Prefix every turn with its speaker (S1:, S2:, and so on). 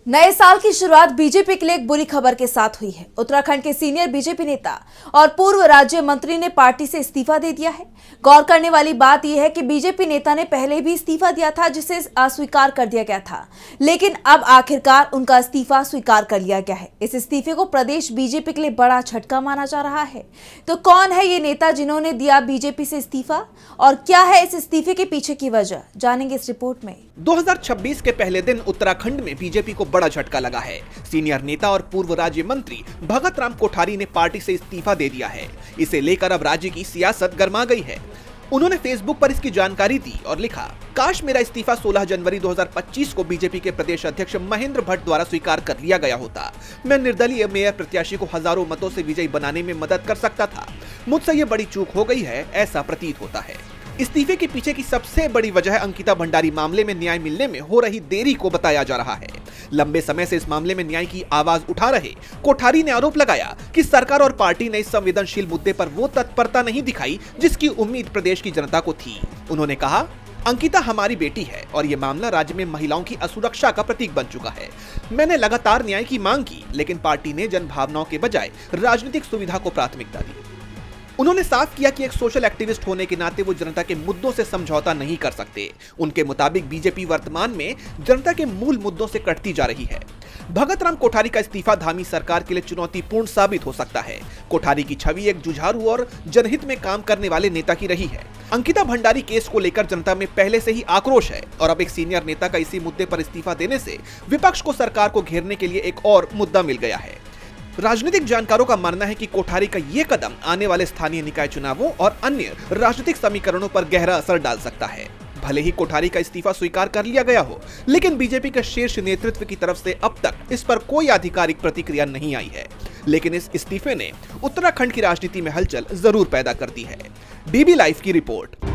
S1: नए साल की शुरुआत बीजेपी के लिए एक बुरी खबर के साथ हुई है। उत्तराखंड के सीनियर बीजेपी नेता और पूर्व राज्य मंत्री ने पार्टी से इस्तीफा दे दिया है। गौर करने वाली बात यह है कि बीजेपी नेता ने पहले भी इस्तीफा दिया था, जिसे अस्वीकार कर दिया गया था, लेकिन अब आखिरकार उनका इस्तीफा स्वीकार कर लिया गया है। इस इस्तीफे को प्रदेश बीजेपी के लिए बड़ा झटका माना जा रहा है। तो कौन है ये नेता जिन्होंने दिया बीजेपी से इस्तीफा और क्या है इस इस्तीफे के पीछे की वजह, जानेंगे इस रिपोर्ट में।
S2: 2026 के पहले दिन उत्तराखंड में बीजेपी को बड़ा झटका लगा है। सीनियर नेता और पूर्व राज्य मंत्री भगत राम कोठारी ने पार्टी से इस्तीफा दे दिया है। इसे लेकर अब राज्य की सियासत गर्मा गई है। उन्होंने फेसबुक पर इसकी जानकारी दी और लिखा, काश मेरा इस्तीफा 16 जनवरी 2025 को बीजेपी के प्रदेश अध्यक्ष महेंद्र भट्ट द्वारा स्वीकार कर लिया गया होता। मैं निर्दलीय मेयर प्रत्याशी को हजारों मतों से विजयी बनाने में मदद कर सकता था। मुझसे ये बड़ी चूक हो गई है, ऐसा प्रतीत होता है। इस्तीफे के पीछे की सबसे बड़ी वजह अंकिता भंडारी मामले में न्याय मिलने में हो रही देरी को बताया जा रहा है। लंबे समय से इस मामले में न्याय की आवाज उठा रहे कोठारी ने आरोप लगाया कि सरकार और पार्टी ने इस संवेदनशील मुद्दे पर वो तत्परता नहीं दिखाई जिसकी उम्मीद प्रदेश की जनता को थी। उन्होंने कहा, अंकिता हमारी बेटी है और ये मामला राज्य में महिलाओं की असुरक्षा का प्रतीक बन चुका है। मैंने लगातार न्याय की मांग की, लेकिन पार्टी ने जनभावनाओं के बजाय राजनीतिक सुविधा को प्राथमिकता दी। उन्होंने साफ किया कि एक सोशल एक्टिविस्ट होने के नाते वो जनता के मुद्दों से समझौता नहीं कर सकते। उनके मुताबिक बीजेपी वर्तमान में जनता के मूल मुद्दों से कटती जा रही है। भगत राम कोठारी का इस्तीफा धामी सरकार के लिए चुनौतीपूर्ण साबित हो सकता है। कोठारी की छवि एक जुझारू और जनहित में काम करने वाले नेता की रही है। अंकिता भंडारी केस को लेकर जनता में पहले से ही आक्रोश है और अब एक सीनियर नेता का इसी मुद्दे पर इस्तीफा देने से विपक्ष को सरकार को घेरने के लिए एक और मुद्दा मिल गया है। राजनीतिक जानकारों का मानना है कि कोठारी का ये कदम आने वाले स्थानीय निकाय चुनावों और अन्य राजनीतिक समीकरणों पर गहरा असर डाल सकता है। भले ही कोठारी का इस्तीफा स्वीकार कर लिया गया हो, लेकिन बीजेपी के शीर्ष नेतृत्व की तरफ से अब तक इस पर कोई आधिकारिक प्रतिक्रिया नहीं आई है। लेकिन इस इस्तीफे ने उत्तराखंड की राजनीति में हलचल जरूर पैदा कर दी है। डीबी लाइव की रिपोर्ट।